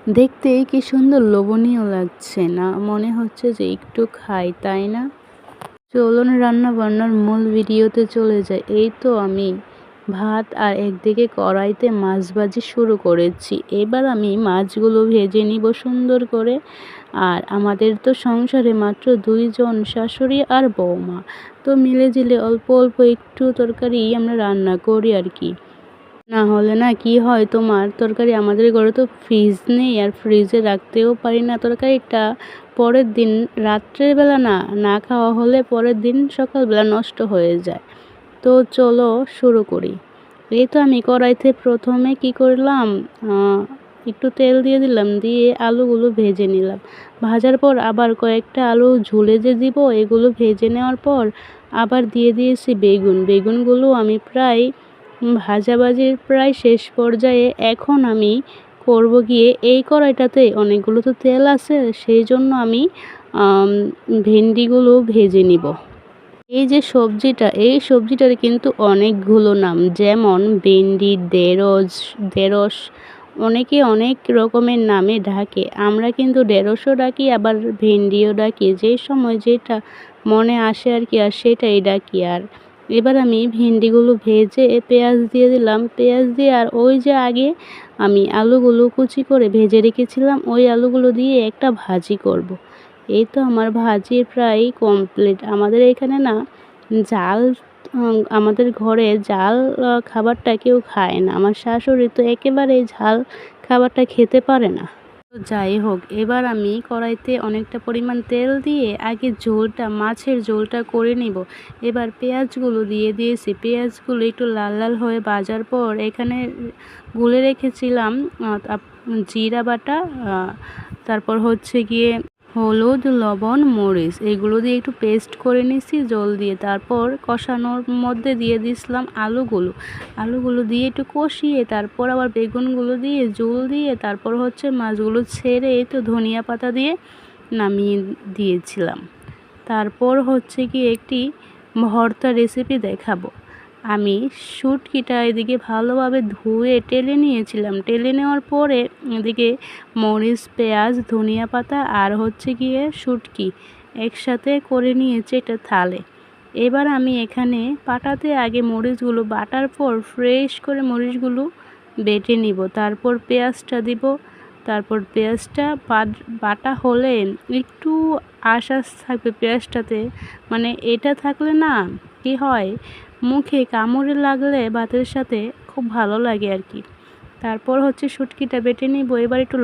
দেখতে কি সুন্দর লোভনীয় লাগছে না? মনে হচ্ছে যে একটু খাই, তাই না? চলুন রান্না বান্নার মূল ভিডিওতে চলে যাই। এই তো আমি ভাত আর একদিকে কড়াইতে মাছ ভাজি শুরু করেছি। এবার আমি মাছগুলো ভেজে নিব সুন্দর করে। আর আমাদের তো সংসারে মাত্র ২ জন, শাশুড়ি আর বৌমা। তো মিলে-ঝিলে অল্প অল্প একটু তরকারি আমরা রান্না করি আর কি। না হলে না কি হয়, তোমার তরকারি আমাদের ঘরে তো ফ্রিজ নেই, আর ফ্রিজে রাখতেও পারি না তরকারিটা। পরের দিন রাত্রের বেলা না না খাওয়া হলে পরের দিন সকালবেলা নষ্ট হয়ে যায়। তো চলো শুরু করি। এই তো আমি কড়াইতে প্রথমে কি করলাম, একটু তেল দিয়ে দিলাম, দিয়ে আলুগুলো ভেজে নিলাম। ভাজার পর আবার কয়েকটা আলু ঝুলে যে দিব, এগুলো ভেজে নেওয়ার পর আবার দিয়ে দিয়েছি বেগুনগুলো আমি প্রায় ভাজাভাজির প্রায় শেষ পর্যায়ে। এখন আমি করব গিয়ে এই কড়াইটাতে অনেকগুলো তো তেল আছে, সেই জন্য আমি ভেন্ডিগুলো ভেজে নিব। এই যে সবজিটা, এই সবজিটার কিন্তু অনেকগুলো নাম, যেমন ভেন্ডি, ঢেঁড়স, অনেকে অনেক রকমের নামে ডাকে। আমরা কিন্তু ঢেঁড়সও ডাকি, আবার ভেন্ডিও ডাকি, যে সময় যেটা মনে আসে আর কি, আর সেটাই ডাকি। আর এবার আমি ভেন্ডিগুলো ভেজে পেঁয়াজ দিয়ে দিলাম, পেঁয়াজ দিয়ে আর ওই যে আগে আমি আলুগুলো কুচি করে ভেজে রেখেছিলাম, ওই আলুগুলো দিয়ে একটা ভাজি করব। এই তো আমার ভাজি প্রায় কমপ্লিট। আমাদের এখানে না জাল, আমাদের ঘরে জাল খাবারটা কেউ খায় না। আমার শাশুড়ি তো একেবারেই ঝাল খাবারটা খেতে পারে না। তো যাই হোক, এবার আমি কড়াইতে অনেকটা পরিমাণ তেল দিয়ে আগে মাছের ঝোলটা করে নিব। এবার পেঁয়াজগুলো দিয়ে দিয়েছি। পেঁয়াজগুলো একটু লাল লাল হয়ে ভাজার পর এখানে গুলে রেখেছিলাম জিরা বাটা, তারপর হচ্ছে গিয়ে হলুদ, লবণ, মরিচ, এগুলো দিয়ে একটু পেস্ট করে নিছি জল দিয়ে। তারপর কষানোর মধ্যে দিয়ে দিয়েছিলাম আলুগুলো দিয়ে একটু কষিয়ে, তারপর আবার বেগুনগুলো দিয়ে জল দিয়ে, তারপর হচ্ছে মাছগুলো ছেড়ে এই তো ধনিয়া পাতা দিয়ে নামিয়ে দিয়েছিলাম। তারপর হচ্ছে কি একটি ভর্তা রেসিপি দেখাবো। আমি শুটকিটা এদিকে ভালোভাবে ধুয়ে টেলে নিয়েছিলাম। টেলে নেওয়ার পরে এদিকে মরিচ, পেঁয়াজ, ধনিয়া পাতা আর হচ্ছে গিয়ে শুটকি একসাথে করে নিয়েছি একটা থালে। এবার আমি এখানে পাটাতে আগে মরিচগুলো বাটার পর ফ্রেশ করে মরিচগুলো বেটে নিব। তারপর পেঁয়াজটা দিব। তারপর পেঁয়াজটা বাটা হলে একটু আঁশ থাকবে পেঁয়াজটাতে, মানে এটা থাকলে না কি হয়, মুখে কামড়ে লাগলে ভাতের সাথে খুব ভালো লাগে আর কি। তারপর হচ্ছে শুটকিটা বেটে নিব। এবার একটু